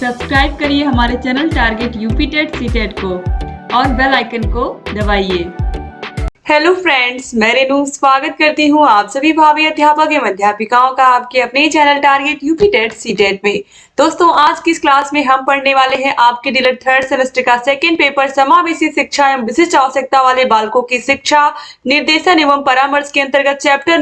Subscribe करिए हमारे channel target UP TET CTET को और बेल आइकन को दबाइए। हेलो फ्रेंड्स, मैं रेनू स्वागत करती हूँ आप सभी भावी अध्यापक एवं अध्यापिकाओं का आपके अपने channel target UP TET CTET में। दोस्तों, आज की इस क्लास में हम पढ़ने वाले हैं आपके डीएलएड थर्ड सेमेस्टर का सेकंड पेपर समावेशी शिक्षा एवं विशिष्ट आवश्यकता वाले बालकों की शिक्षा निर्देशन एवं परामर्श के अंतर्गत चैप्टर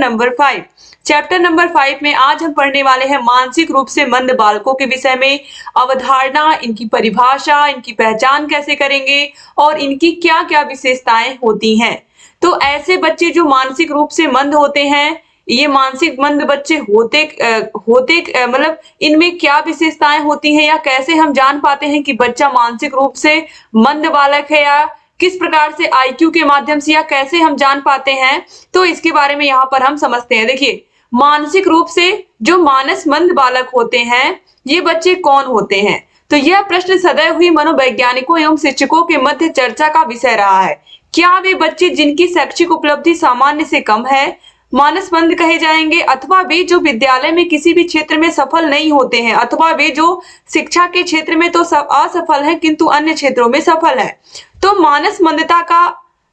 नंबर 5 में आज हम पढ़ने वाले हैं मानसिक रूप से मंद बालकों के विषय में अवधारणा, इनकी परिभाषा, इनकी पहचान कैसे करेंगे और इनकी क्या क्या विशेषताएं होती हैं। तो ऐसे बच्चे जो मानसिक रूप से मंद होते हैं, ये मानसिक मंद बच्चे होते मतलब इनमें क्या विशेषताएं होती हैं या कैसे हम जान पाते हैं कि बच्चा मानसिक रूप से मंद बालक है, या किस प्रकार से आईक्यू के माध्यम से या कैसे हम जान पाते हैं, तो इसके बारे में यहाँ पर हम समझते हैं। देखिए, मानसिक रूप से जो मानस मंद बालक होते हैं, ये बच्चे कौन होते हैं? तो यह प्रश्न सदैव ही मनोवैज्ञानिकों एवं शिक्षकों के मध्य चर्चा का विषय रहा है। क्या वे बच्चे जिनकी शैक्षिक उपलब्धि सामान्य से कम है मानसमंद कहे जाएंगे, अथवा वे जो विद्यालय में किसी भी क्षेत्र में सफल नहीं होते हैं, अथवा वे जो शिक्षा के क्षेत्र में तो असफल हैं किंतु अन्य क्षेत्रों में सफल है। तो मानसमंदता का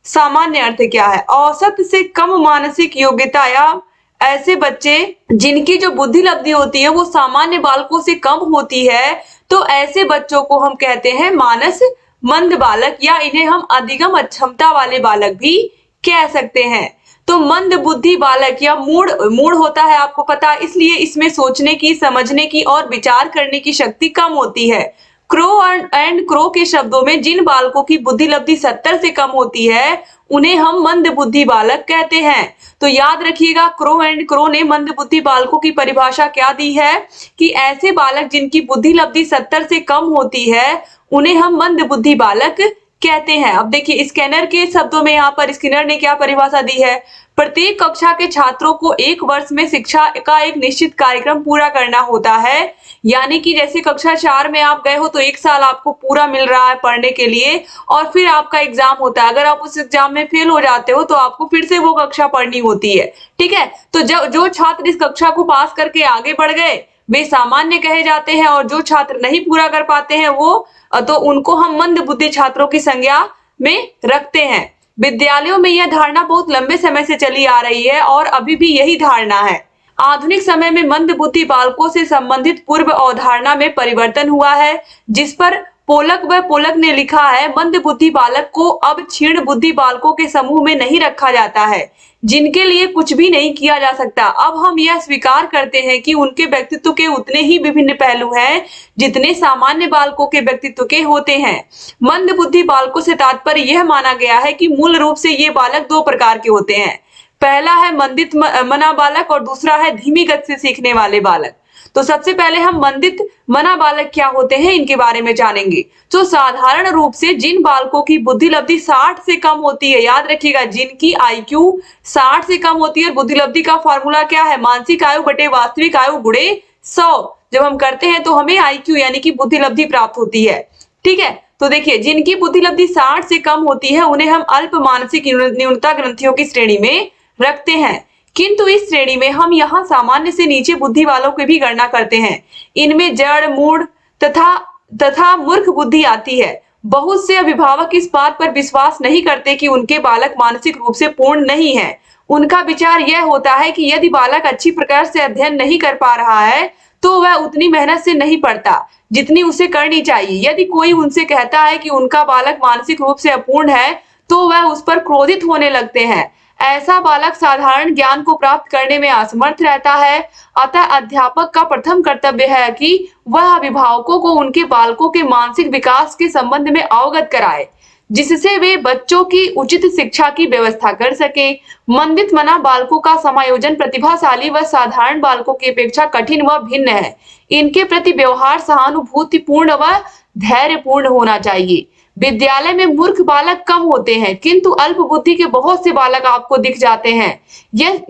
सामान्य अर्थ क्या है? औसत से कम मानसिक योग्यता या ऐसे बच्चे जिनकी जो बुद्धि लब्धि होती है वो सामान्य बालकों से कम होती है, तो ऐसे बच्चों को हम कहते हैं मानस मंद बालक, या इन्हें हम अधिगम अक्षमता वाले बालक भी कह सकते हैं। तो मंद बुद्धि बालक या मूड होता है, आपको पता, इसलिए इसमें सोचने की, समझने की और विचार करने की शक्ति कम होती है। क्रो के शब्दों में जिन बालकों की बुद्धि लब्धि 70 से कम होती है उन्हें हम मंद बुद्धि बालक कहते हैं। तो याद रखिएगा, क्रो ने मंद बुद्धि बालकों की परिभाषा क्या दी है कि ऐसे बालक जिनकी बुद्धि लब्धि 70 से कम होती है उन्हें हम मंद बुद्धि बालक कहते हैं। अब देखिए, स्कैनर के शब्दों में यहाँ पर स्किनर ने क्या परिभाषा दी है? प्रत्येक कक्षा के छात्रों को एक वर्ष में शिक्षा का एक निश्चित कार्यक्रम पूरा करना होता है। यानी कि जैसे कक्षा 4 में आप गए हो तो एक साल आपको पूरा मिल रहा है पढ़ने के लिए, और फिर आपका एग्जाम होता है। अगर आप उस एग्जाम में फेल हो जाते हो तो आपको फिर से वो कक्षा पढ़नी होती है। ठीक है, तो जो छात्र इस कक्षा को पास करके आगे बढ़ गए वे सामान्य कहे जाते हैं, और जो छात्र नहीं पूरा कर पाते हैं तो उनको हम मंद बुद्धि छात्रों की संज्ञा में रखते हैं। विद्यालयों में यह धारणा बहुत लंबे समय से चली आ रही है और अभी भी यही धारणा है। आधुनिक समय में मंद बुद्धि बालकों से संबंधित पूर्व अवधारणा में परिवर्तन हुआ है, जिस पर पोलक ने लिखा है, मंद बुद्धि बालक को अब क्षीण बुद्धि बालकों के समूह में नहीं रखा जाता है जिनके लिए कुछ भी नहीं किया जा सकता। अब हम यह स्वीकार करते हैं कि उनके व्यक्तित्व के उतने ही विभिन्न पहलू हैं जितने सामान्य बालकों के व्यक्तित्व के होते हैं। मंद बुद्धि बालकों से तात्पर्य यह माना गया है कि मूल रूप से ये बालक दो प्रकार के होते हैं। पहला है मंदित मना बालक और दूसरा है धीमी गति से सीखने वाले बालक। तो सबसे पहले हम मंदित मना बालक क्या होते हैं इनके बारे में जानेंगे। तो साधारण रूप से जिन बालकों की बुद्धि लब्धि 60 से कम होती है, याद रखिएगा, जिनकी आईक्यू 60 से कम होती है, बुद्धि लब्धि का फॉर्मूला क्या है? मानसिक आयु बटे वास्तविक आयु गुणे 100 जब हम करते हैं तो हमें आईक्यू यानी कि बुद्धि लब्धि प्राप्त होती है। ठीक है, तो देखिए, जिनकी बुद्धि लब्धि 60 से कम होती है उन्हें हम अल्प मानसिक न्यूनता ग्रंथियों की श्रेणी में रखते हैं, किंतु इस श्रेणी में हम यहाँ सामान्य से नीचे बुद्धि वालों की भी गणना करते हैं। इनमें जड़, मूढ़ तथा मूर्ख बुद्धि आती है। बहुत से अभिभावक इस बात पर विश्वास नहीं करते कि उनके बालक मानसिक रूप से पूर्ण नहीं है। उनका विचार यह होता है कि यदि बालक अच्छी प्रकार से अध्ययन नहीं कर पा रहा है तो वह उतनी मेहनत से नहीं पढ़ता जितनी उसे करनी चाहिए। यदि कोई उनसे कहता है कि उनका बालक मानसिक रूप से अपूर्ण है तो वह उस पर क्रोधित होने लगते हैं। ऐसा बालक साधारण ज्ञान को प्राप्त करने में असमर्थ रहता है। अतः अध्यापक का प्रथम कर्तव्य है कि वह अभिभावकों को उनके बालकों के मानसिक विकास के संबंध में अवगत कराए, जिससे वे बच्चों की उचित शिक्षा की व्यवस्था कर सके। मंदित मना बालकों का समायोजन प्रतिभाशाली व साधारण बालकों की अपेक्षा कठिन व भिन्न है। इनके प्रति व्यवहार सहानुभूतिपूर्ण व धैर्यपूर्ण होना चाहिए। विद्यालय में मूर्ख बालक कम होते हैं किंतु अल्प बुद्धि के बहुत से बालक आपको दिख जाते हैं।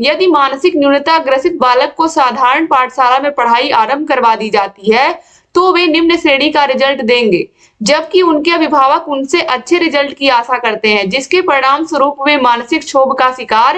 यदि मानसिक न्यूनता ग्रसित बालक को साधारण पाठशाला में पढ़ाई आरंभ करवा दी जाती है तो वे निम्न श्रेणी का रिजल्ट देंगे, जबकि उनके अभिभावक उनसे अच्छे रिजल्ट की आशा करते हैं, जिसके परिणाम स्वरूप वे मानसिक क्षोभ का शिकार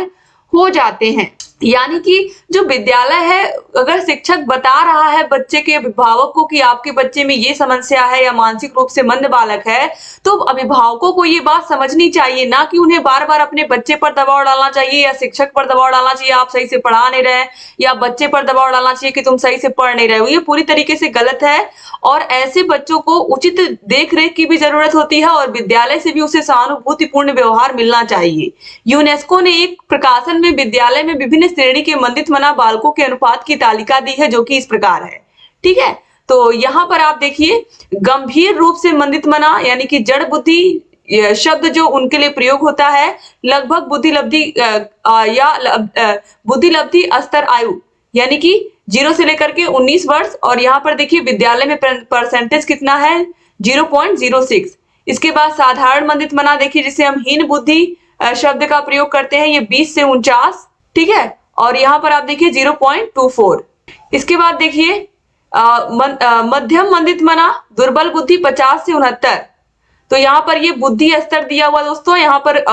हो जाते हैं। यानी कि जो विद्यालय है, अगर शिक्षक बता रहा है बच्चे के अभिभावक को कि आपके बच्चे में ये समस्या है या मानसिक रूप से मंद बालक है, तो अभिभावकों को ये बात समझनी चाहिए, ना कि उन्हें बार बार अपने बच्चे पर दबाव डालना चाहिए या शिक्षक पर दबाव डालना चाहिए आप सही से पढ़ा नहीं रहे, या बच्चे पर दबाव डालना चाहिए कि तुम सही से पढ़ नहीं रहे हो। ये पूरी तरीके से गलत है और ऐसे बच्चों को उचित देख रेख की भी जरूरत होती है और विद्यालय से भी उसे सहानुभूतिपूर्ण व्यवहार मिलना चाहिए। यूनेस्को ने एक प्रकाशन में विद्यालय में विभिन्न श्रेणी के मंदित मना बालकों के अनुपात की तालिका दी है, जो कि इस प्रकार है। ठीक है, तो यहाँ पर आप देखिए, गंभीर रूप से मंदित मना यानी कि जड़ बुद्धि शब्द जो उनके लिए प्रयोग होता है, लगभग बुद्धि लब्धि स्तर आयु यानी कि 0 से लेकर के 19 वर्ष, और यहाँ पर देखिए विद्यालय में परसेंटेज कितना है, 0.06। इसके बाद साधारण मंदित मना देखिए, जिसे हम हीन बुद्धि शब्द का प्रयोग करते हैं, ये 20 से 49। ठीक है, और यहाँ पर आप देखिए 0.24। इसके बाद देखिए मध्यम मंदित मना दुर्बल बुद्धि 50 से 69। तो यहाँ पर ये बुद्धि स्तर दिया हुआ दोस्तों, यहाँ पर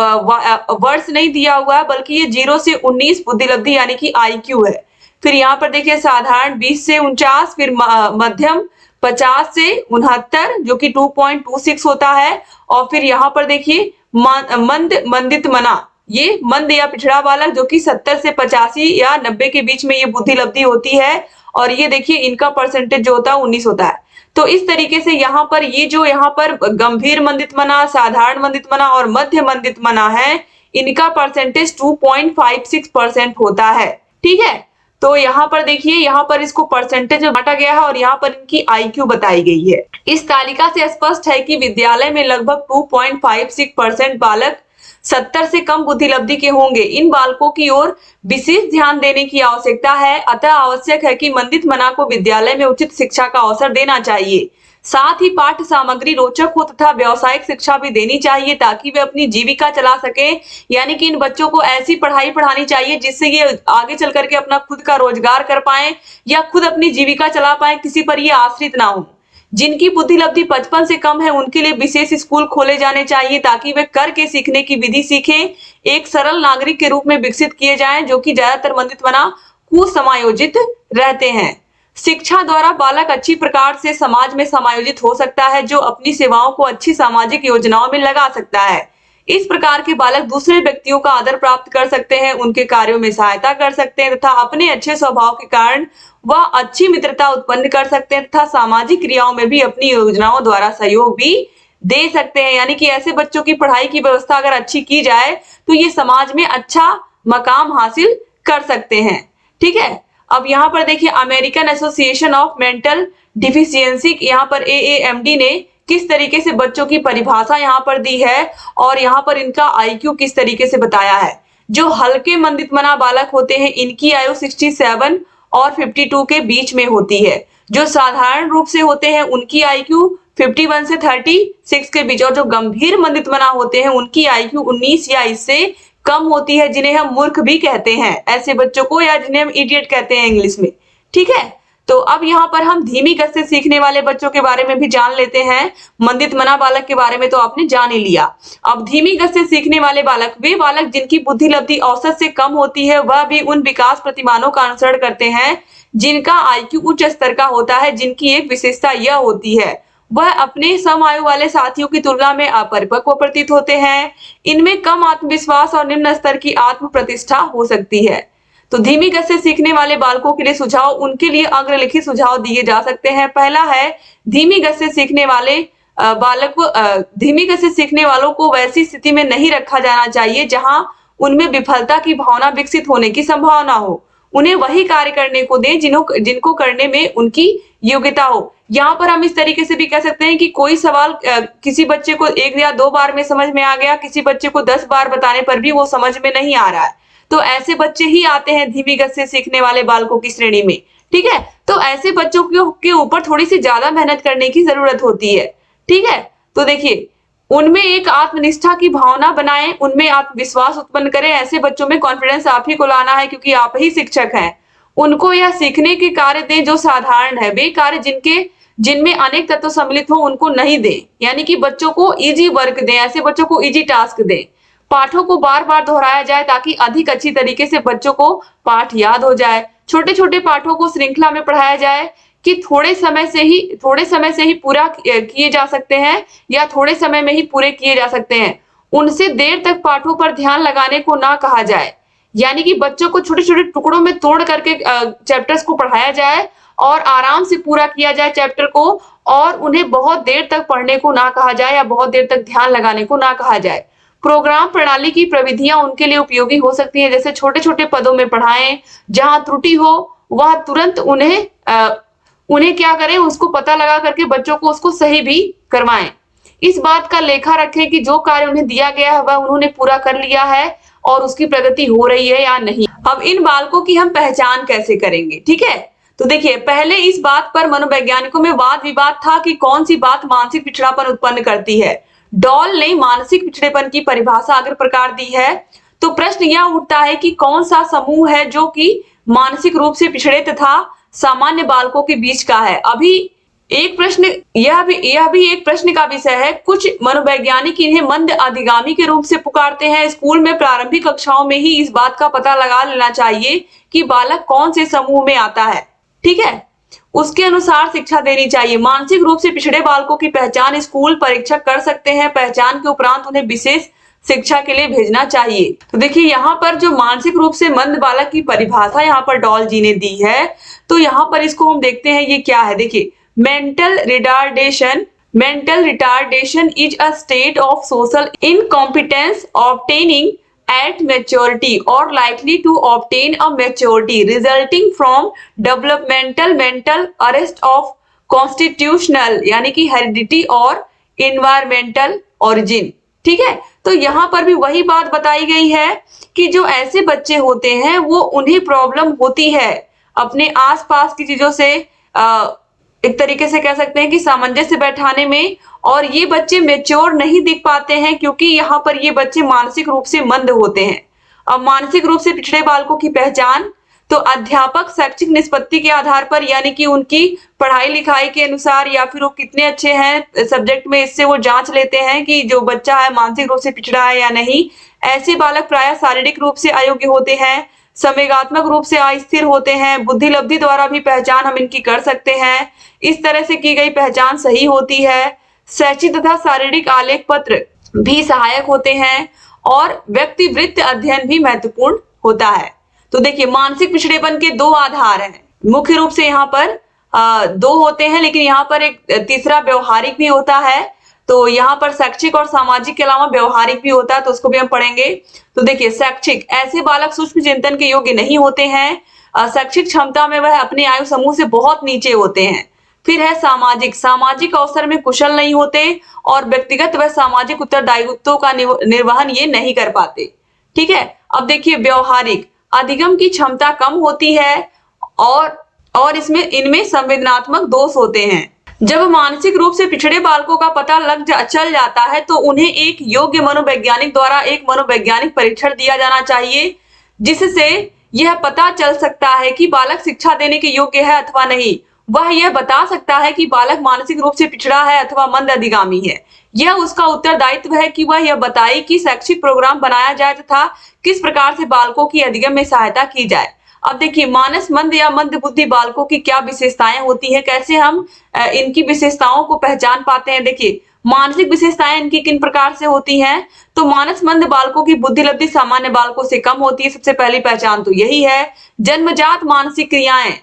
वर्ष नहीं दिया हुआ है, बल्कि ये 0 से 19 बुद्धि लब्धि यानी कि IQ है। फिर यहाँ पर देखिए साधारण 20 से 49, फिर मध्यम 50 से 69 जो कि 2.26 होता है, और फिर यहाँ पर देखिए मंदित मना, ये मंद या पिछड़ा बालक जो कि 70 से 85 या 90 के बीच में ये बुद्धि लब्धि होती है, और ये देखिए इनका परसेंटेज जो होता है 19 होता है। तो इस तरीके से यहाँ पर ये जो यहाँ पर गंभीर मंदित मना, साधारण मंदित मना और मध्य मंदित मना है, इनका परसेंटेज 2.56% होता है। ठीक है, तो यहाँ पर देखिए, यहाँ पर इसको परसेंटेज में बांटा गया है और यहाँ पर इनकी IQ बताई गई है। इस तालिका से स्पष्ट है कि विद्यालय में लगभग 2.56% बालक 70 से कम बुद्धि लब्धि के होंगे। इन बालकों की ओर विशेष ध्यान देने की आवश्यकता है, अतः आवश्यक है कि मंदित मना को विद्यालय में उचित शिक्षा का अवसर देना चाहिए। साथ ही पाठ्य सामग्री रोचक हो तथा व्यावसायिक शिक्षा भी देनी चाहिए, ताकि वे अपनी जीविका चला सके। यानी कि इन बच्चों को ऐसी पढ़ाई पढ़ानी चाहिए जिससे ये आगे चल करके अपना खुद का रोजगार कर पाए या खुद अपनी जीविका चला पाए, किसी पर ये आश्रित ना हो। जिनकी बुद्धि लब्धि 55 से कम है, उनके लिए विशेष स्कूल खोले जाने चाहिए, ताकि वे करके सीखने की विधि सीखें, एक सरल नागरिक के रूप में विकसित किए जाएं, जो कि ज्यादातर मंदित मना कुसमायोजित रहते हैं। शिक्षा द्वारा बालक अच्छी प्रकार से समाज में समायोजित हो सकता है, जो अपनी सेवाओं को अच्छी सामाजिक योजनाओं में लगा सकता है। इस प्रकार के बालक दूसरे व्यक्तियों का आदर प्राप्त कर सकते हैं, उनके कार्यों में सहायता कर सकते हैं तथा अपने अच्छे स्वभाव के कारण वह अच्छी मित्रता उत्पन्न कर सकते हैं तथा सामाजिक क्रियाओं में भी अपनी योजनाओं द्वारा सहयोग भी दे सकते हैं। यानी कि ऐसे बच्चों की पढ़ाई की व्यवस्था अगर अच्छी की जाए तो ये समाज में अच्छा मकाम हासिल कर सकते हैं। ठीक है, अब यहाँ पर देखिए American association of mental deficiency, यहाँ पर AAMD ने किस तरीके से बच्चों की परिभाषा यहाँ पर दी है और यहाँ पर इनका IQ किस तरीके से बताया है। जो हल्के मंदित मना बालक होते हैं, इनकी आयु 67 और 52 के बीच में होती है। जो साधारण रूप से होते हैं, उनकी IQ 51 से 36 के बीच, और जो गंभीर मंदित मना होते हैं, उनकी IQ 19 या इससे कम होती है, जिन्हें हम मूर्ख भी कहते हैं ऐसे बच्चों को, या जिन्हें हम इडियट कहते हैं इंग्लिश में। ठीक है, तो अब यहाँ पर हम धीमी गति से सीखने वाले बच्चों के बारे में भी जान लेते हैं। मंदित मना बालक के बारे में तो आपने जान ही लिया। अब धीमी गति से सीखने वाले बालक वे बालक जिनकी बुद्धि लब्धि औसत से कम होती है, वह भी उन विकास प्रतिमानों का अनुसरण करते हैं जिनका IQ उच्च स्तर का होता है। जिनकी एक विशेषता यह होती है, वह अपने सम आयु वाले साथियों की तुलना में अपरिपक्व प्रतीत होते हैं। इनमें कम आत्मविश्वास और निम्न स्तर की आत्म प्रतिष्ठा हो सकती है। तो धीमी गति से सीखने वाले बालकों के लिए सुझाव, उनके लिए अग्रलिखित सुझाव दिए जा सकते हैं। पहला है, धीमी गति से सीखने वाले धीमी गति से सीखने वालों को वैसी स्थिति में नहीं रखा जाना चाहिए जहां उनमें विफलता की भावना विकसित होने की संभावना हो। उन्हें वही कार्य करने को दें जिनको करने में उनकी योग्यता हो। यहाँ पर हम इस तरीके से भी कह सकते हैं कि कोई सवाल किसी बच्चे को 1 या 2 बार में समझ में आ गया, किसी बच्चे को 10 बार बताने पर भी वो समझ में नहीं आ रहा है, तो ऐसे बच्चे ही आते हैं धीमी गति से सीखने वाले बालकों की श्रेणी में। ठीक है, तो ऐसे बच्चों के ऊपर थोड़ी सी ज्यादा मेहनत करने की जरूरत होती है। ठीक है, तो देखिए उनमें एक आत्मनिष्ठा की भावना बनाएं, उनमें आत्मविश्वास उत्पन्न करें। ऐसे बच्चों में कॉन्फिडेंस आप ही को लाना है, क्योंकि आप ही शिक्षक हैं। उनको यह सीखने के कार्य दें जो साधारण है, वे कार्य जिनमें अनेक तत्व सम्मिलित हो उनको नहीं दें। यानी कि बच्चों को इजी वर्क दें, ऐसे बच्चों को इजी टास्क दें। पाठों को बार बार दोहराया जाए ताकि अधिक अच्छी तरीके से बच्चों को पाठ याद हो जाए। छोटे छोटे पाठों को श्रृंखला में पढ़ाया जाए कि थोड़े समय से ही पूरा किए जा सकते हैं या थोड़े समय में ही पूरे किए जा सकते हैं। उनसे देर तक पाठों पर ध्यान लगाने को ना कहा जाए, यानी कि बच्चों को छोटे छोटे टुकड़ों में तोड़ करके चैप्टर्स को पढ़ाया जाए और आराम से पूरा किया जाए चैप्टर को, और उन्हें बहुत देर तक पढ़ने को ना कहा जाए या बहुत देर तक ध्यान लगाने को ना कहा जाए। प्रोग्राम प्रणाली की प्रविधियां उनके लिए उपयोगी हो सकती हैं, जैसे छोटे छोटे पदों में पढ़ाएं, जहां त्रुटि हो वह तुरंत उन्हें क्या करें, उसको पता लगा करके बच्चों को उसको सही भी करवाएं। इस बात का लेखा रखें कि जो कार्य उन्हें दिया गया है वह उन्होंने पूरा कर लिया है और उसकी प्रगति हो रही है या नहीं। अब इन बालकों की हम पहचान कैसे करेंगे, ठीक है। तो देखिए, पहले इस बात पर मनोवैज्ञानिकों में वाद विवाद था कि कौन सी बात मानसिक पिछड़ापन उत्पन्न करती है। डॉल ने मानसिक पिछड़ेपन की परिभाषा अगर प्रकार दी है, तो प्रश्न यह उठता है कि कौन सा समूह है जो कि मानसिक रूप से पिछड़े तथा सामान्य बालकों के बीच का है। अभी एक प्रश्न यह भी एक प्रश्न का विषय है। कुछ मनोवैज्ञानिक इन्हें मंद अधिगामी के रूप से पुकारते हैं। स्कूल में प्रारंभिक कक्षाओं में ही इस बात का पता लगा लेना चाहिए कि बालक कौन से समूह में आता है, ठीक है। उसके अनुसार शिक्षा देनी चाहिए। मानसिक रूप से पिछड़े बालकों की पहचान स्कूल परीक्षक कर सकते हैं। पहचान के उपरांत उन्हें विशेष शिक्षा के लिए भेजना चाहिए। तो देखिए, यहाँ पर जो मानसिक रूप से मंद बालक की परिभाषा यहाँ पर डॉल जी ने दी है, तो यहाँ पर इसको हम देखते हैं ये क्या है। देखिए, mental retardation is a state of social incompetence obtaining at maturity or likely to obtain a maturity resulting from developmental mental arrest of constitutional यानी कि heredity और environmental origin, ठीक है। तो यहाँ पर भी वही बात बताई गई है कि जो ऐसे बच्चे होते हैं वो उन्हें प्रॉब्लम होती है अपने आसपास की चीजों से एक तरीके से कह सकते हैं कि सामंजस्य बैठाने में, और ये बच्चे मेच्योर नहीं दिख पाते हैं क्योंकि यहाँ पर ये बच्चे मानसिक रूप से मंद होते हैं। अब मानसिक रूप से पिछड़े बालकों की पहचान, तो अध्यापक शैक्षिक निष्पत्ति के आधार पर, यानी कि उनकी पढ़ाई लिखाई के अनुसार या फिर वो कितने अच्छे हैं सब्जेक्ट में, इससे वो जांच लेते हैं कि जो बच्चा है मानसिक रूप से पिछड़ा है या नहीं। ऐसे बालक प्रायः शारीरिक रूप से अयोग्य होते हैं, संवेगात्मक रूप से अस्थिर होते हैं। बुद्धि लब्धि द्वारा भी पहचान हम इनकी कर सकते हैं। इस तरह से की गई पहचान सही होती है। शैक्षिक तथा शारीरिक आलेख पत्र भी सहायक होते हैं और व्यक्तिवृत्त अध्ययन भी महत्वपूर्ण होता है। तो देखिए, मानसिक पिछड़ेपन के दो आधार हैं, मुख्य रूप से यहाँ पर दो होते हैं, लेकिन यहाँ पर एक तीसरा व्यवहारिक भी होता है। तो यहाँ पर शैक्षिक और सामाजिक के अलावा व्यवहारिक भी होता है, तो उसको भी हम पढ़ेंगे। तो देखिए, शैक्षिक, ऐसे बालक सूक्ष्म चिंतन के योग्य नहीं होते हैं। शैक्षिक क्षमता में वह अपने आयु समूह से बहुत नीचे होते हैं। फिर है सामाजिक अवसर में कुशल नहीं होते और व्यक्तिगत व सामाजिक उत्तरदायित्वों का निर्वहन ये नहीं कर पाते, ठीक है। अब देखिए, व्यवहारिक, अधिगम की क्षमता कम होती है और इनमें संवेदनात्मक दोष होते हैं। जब मानसिक रूप से पिछड़े बालकों का पता चल जाता है तो उन्हें एक योग्य मनोवैज्ञानिक द्वारा एक मनोवैज्ञानिक परीक्षण दिया जाना चाहिए, जिससे यह पता चल सकता है कि बालक शिक्षा देने के योग्य है अथवा नहीं। वह यह बता सकता है कि बालक मानसिक रूप से पिछड़ा है अथवा मंद अधिगामी है। यह उसका उत्तरदायित्व है कि वह यह बताए कि शैक्षिक प्रोग्राम बनाया जाए तथा किस प्रकार से बालकों की अधिगम में सहायता की जाए। अब देखिए, मानस मंद या मंद बुद्धि बालकों की क्या विशेषताएं होती है, कैसे हम इनकी विशेषताओं को पहचान पाते हैं। देखिए, मानसिक विशेषताएं इनकी किन प्रकार से होती हैं। तो मानस मंद बालकों की बुद्धि लब्धि सामान्य बालकों से कम होती है, सबसे पहली पहचान तो यही है। जन्मजात मानसिक क्रियाएं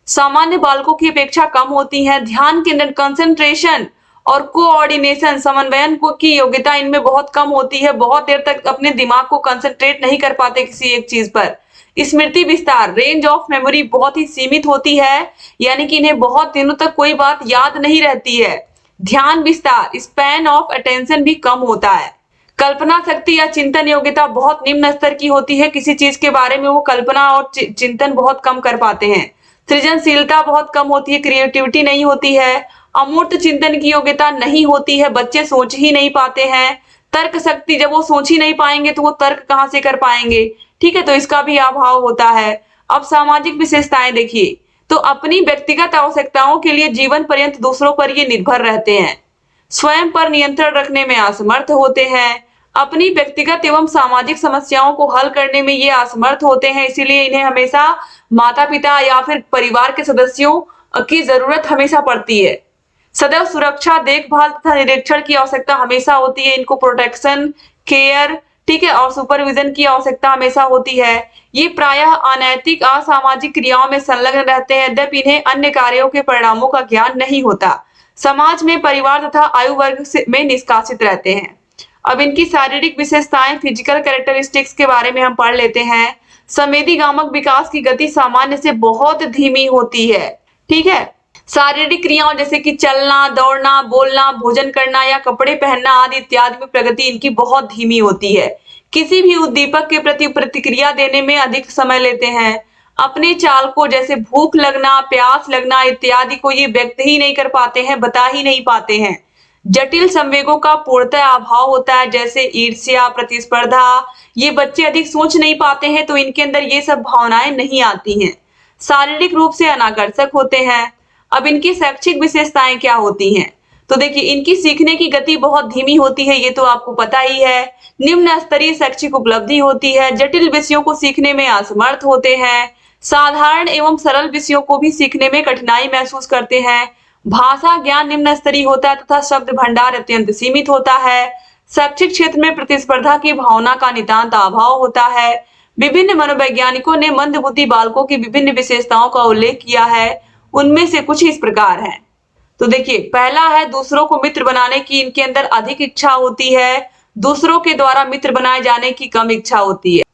सामान्य बालकों की अपेक्षा कम होती हैं। ध्यान केंद्रण, कंसंट्रेशन और कोऑर्डिनेशन, समन्वयन की योग्यता इनमें बहुत कम होती है। बहुत देर तक अपने दिमाग को कंसंट्रेट नहीं कर पाते किसी एक चीज पर। स्मृति विस्तार, रेंज ऑफ मेमोरी बहुत ही सीमित होती है, यानी कि इन्हें बहुत दिनों तक कोई बात याद नहीं रहती है। ध्यान विस्तार, स्पैन ऑफ अटेंशन भी कम होता है। कल्पना शक्ति या चिंतन योग्यता बहुत निम्न स्तर की होती है। किसी चीज के बारे में वो कल्पना और चिंतन बहुत कम कर पाते हैं। सृजनशीलता बहुत कम होती है, क्रिएटिविटी नहीं होती है। अमूर्त चिंतन की योग्यता नहीं होती है, बच्चे सोच ही नहीं पाते हैं। तर्क शक्ति, जब वो सोच ही नहीं पाएंगे तो वो तर्क कहाँ से कर पाएंगे, ठीक है, तो इसका भी अभाव होता है। अब सामाजिक विशेषताएं देखिए, तो अपनी व्यक्तिगत आवश्यकताओं के लिए जीवन पर्यंत दूसरों पर ये निर्भर रहते हैं। स्वयं पर नियंत्रण रखने में असमर्थ होते हैं। अपनी व्यक्तिगत एवं सामाजिक समस्याओं को हल करने में ये असमर्थ होते हैं, इसीलिए इन्हें हमेशा माता पिता या फिर परिवार के सदस्यों की जरूरत हमेशा पड़ती है। सदैव सुरक्षा, देखभाल तथा निरीक्षण की आवश्यकता हमेशा होती है। इनको प्रोटेक्शन, केयर, ठीक है, और सुपरविजन की आवश्यकता हमेशा होती है। ये प्रायः अनैतिक, असामाजिक क्रियाओं में संलग्न रहते हैं, यद्यपि इन्हें अन्य कार्यों के परिणामों का ज्ञान नहीं होता। समाज में, परिवार तथा आयु वर्ग में निष्कासित रहते हैं। अब इनकी शारीरिक विशेषताएं, फिजिकल कैरेक्टरिस्टिक्स के बारे में हम पढ़ लेते हैं। संवेदीगामक विकास की गति सामान्य से बहुत धीमी होती है, ठीक है। शारीरिक क्रियाओं जैसे कि चलना, दौड़ना, बोलना, भोजन करना या कपड़े पहनना आदि इत्यादि में प्रगति इनकी बहुत धीमी होती है। किसी भी उद्दीपक के प्रति प्रतिक्रिया देने में अधिक समय लेते हैं। अपने चाल को, जैसे भूख लगना, प्यास लगना इत्यादि को ये व्यक्त ही नहीं कर पाते हैं, बता ही नहीं पाते हैं। जटिल संवेगों का पूर्णतः अभाव होता है, जैसे ईर्ष्या, प्रतिस्पर्धा। ये बच्चे अधिक सोच नहीं पाते हैं, तो इनके अंदर ये सब भावनाएं नहीं आती हैं। शारीरिक रूप से अनाकर्षक होते हैं। अब इनकी शैक्षिक विशेषताएं क्या होती हैं? तो देखिए, इनकी सीखने की गति बहुत धीमी होती है, ये तो आपको पता ही है। निम्न स्तरीय शैक्षिक उपलब्धि होती है। जटिल विषयों को सीखने में असमर्थ होते हैं। साधारण एवं सरल विषयों को भी सीखने में कठिनाई महसूस करते हैं। भाषा ज्ञान निम्न स्तरीय होता है तथा शब्द भंडार अत्यंत सीमित होता है। शैक्षिक क्षेत्र में प्रतिस्पर्धा की भावना का नितांत अभाव होता है। विभिन्न मनोवैज्ञानिकों ने मंदबुद्धि बालकों की विभिन्न विशेषताओं का उल्लेख किया है। उनमें से कुछ इस प्रकार हैं। तो देखिए, पहला है दूसरों को मित्र बनाने की इनके अंदर अधिक इच्छा होती है। दूसरों के द्वारा मित्र बनाए जाने की कम इच्छा होती है।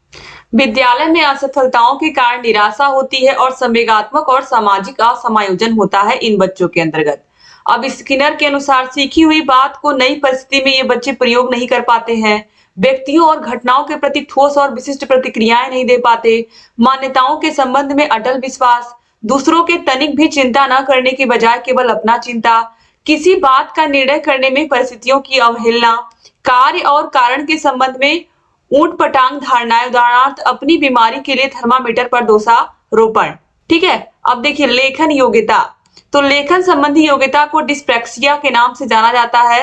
विद्यालय में असफलताओं के कारण निराशा होती है और संवेगात्मक और सामाजिक असमायोजन होता है इन बच्चों के अंतर्गत। अब स्किनर के अनुसार सीखी हुई बात को नई परिस्थिति में ये बच्चे प्रयोग नहीं कर पाते हैं। व्यक्तियों और घटनाओं के प्रति ठोस और विशिष्ट प्रतिक्रियाएं नहीं दे पाते। मान्यताओं के संबंध में अटल विश्वास। दूसरों के तनिक भी चिंता न करने की बजाय केवल अपना चिंता। किसी बात का निर्णय करने में परिस्थितियों की अवहेलना। कार्य और कारण के संबंध में ऊंट पटांग धारणाएं, उदाहरणार्थ अपनी बीमारी के लिए थर्मामीटर पर दोषारोपण, ठीक है। अब देखिए, लेखन योग्यता। तो लेखन संबंधी योग्यता को डिस्प्रैक्सिया के नाम से जाना जाता है।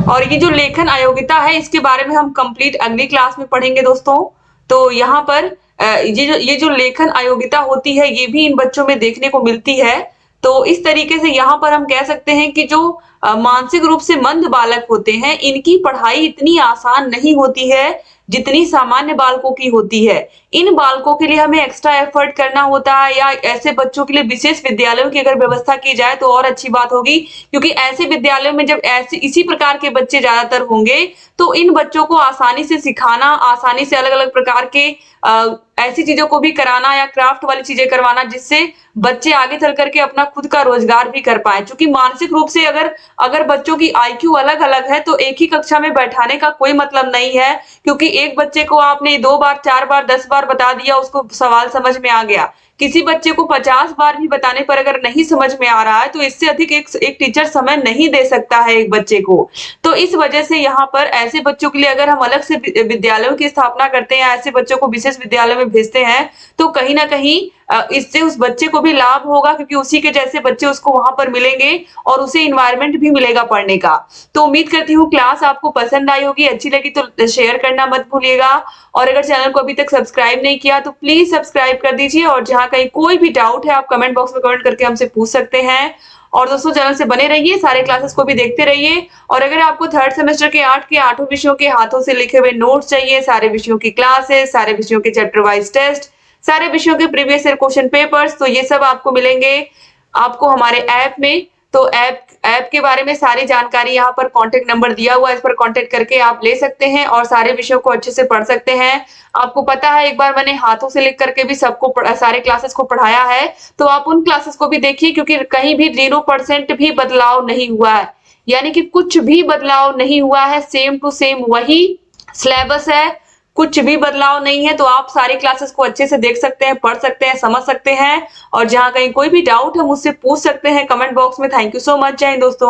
और ये जो लेखन अयोग्यता है, इसके बारे में हम कंप्लीट अगली क्लास में पढ़ेंगे दोस्तों। तो यहाँ पर ये जो लेखन अयोग्यता होती है, ये भी इन बच्चों में देखने को मिलती है। तो इस तरीके से यहाँ पर हम कह सकते हैं कि जो मानसिक रूप से मंद बालक होते हैं, इनकी पढ़ाई इतनी आसान नहीं होती है जितनी सामान्य बालकों की होती है। इन बालकों के लिए हमें एक्स्ट्रा एफर्ट करना होता है, या ऐसे बच्चों के लिए विशेष विद्यालयों की अगर व्यवस्था की जाए तो और अच्छी बात होगी, क्योंकि ऐसे विद्यालयों में जब ऐसे इसी प्रकार के बच्चे ज्यादातर होंगे तो इन बच्चों को आसानी से सिखाना, आसानी से अलग अलग प्रकार के ऐसी चीजों को भी कराना या क्राफ्ट वाली चीजें करवाना, जिससे बच्चे आगे चल करके अपना खुद का रोजगार भी कर पाए। क्योंकि मानसिक रूप से अगर बच्चों की आईक्यू अलग अलग है तो एक ही कक्षा में बैठाने का कोई मतलब नहीं है, क्योंकि एक बच्चे को आपने 2 बार, 4 बार, 10 बार बता दिया, उसको सवाल समझ में आ गया। किसी बच्चे को 50 बार भी बताने पर अगर नहीं समझ में आ रहा है तो इससे अधिक एक टीचर समय नहीं दे सकता है एक बच्चे को। तो इस वजह से यहाँ पर ऐसे बच्चों के लिए अगर हम अलग से विद्यालयों की स्थापना करते हैं, ऐसे बच्चों को विशेष विद्यालय में भेजते हैं, तो कहीं ना कहीं इससे उस बच्चे को भी लाभ होगा, क्योंकि उसी के जैसे बच्चे उसको वहां पर मिलेंगे और उसे इन्वायरमेंट भी मिलेगा पढ़ने का। तो उम्मीद करती हूँ क्लास आपको पसंद आई होगी, अच्छी लगी तो शेयर करना मत भूलिएगा। और अगर चैनल को अभी तक सब्सक्राइब नहीं किया तो प्लीज सब्सक्राइब कर दीजिए। और जहाँ कहीं कोई भी डाउट है आप कमेंट बॉक्स में कमेंट करके हमसे पूछ सकते हैं। और दोस्तों, चैनल से बने रहिए, सारे क्लासेस को भी देखते रहिए। और अगर आपको थर्ड सेमेस्टर के 8 के 8 विषयों के हाथों से लिखे हुए नोट्स चाहिए, सारे विषयों की क्लासेस, सारे विषयों के चैप्टर वाइज टेस्ट, सारे विषयों के प्रीवियस ईयर क्वेश्चन पेपर्स, तो ये सब आपको मिलेंगे आपको हमारे ऐप में। तो ऐप के बारे में सारी जानकारी यहाँ पर कांटेक्ट नंबर दिया हुआ है, इस पर कांटेक्ट करके आप ले सकते हैं और सारे विषयों को अच्छे से पढ़ सकते हैं। आपको पता है, एक बार मैंने हाथों से लिख करके भी सबको सारे क्लासेस को पढ़ाया है, तो आप उन क्लासेस को भी देखिए, क्योंकि कहीं भी 0% भी बदलाव नहीं हुआ है, यानी कि कुछ भी बदलाव नहीं हुआ है, सेम टू सेम वही सिलेबस है, कुछ भी बदलाव नहीं है। तो आप सारी क्लासेस को अच्छे से देख सकते हैं, पढ़ सकते हैं, समझ सकते हैं। और जहां कहीं कोई भी डाउट है मुझसे पूछ सकते हैं कमेंट बॉक्स में। Thank you so much. जय हिंद दोस्तों।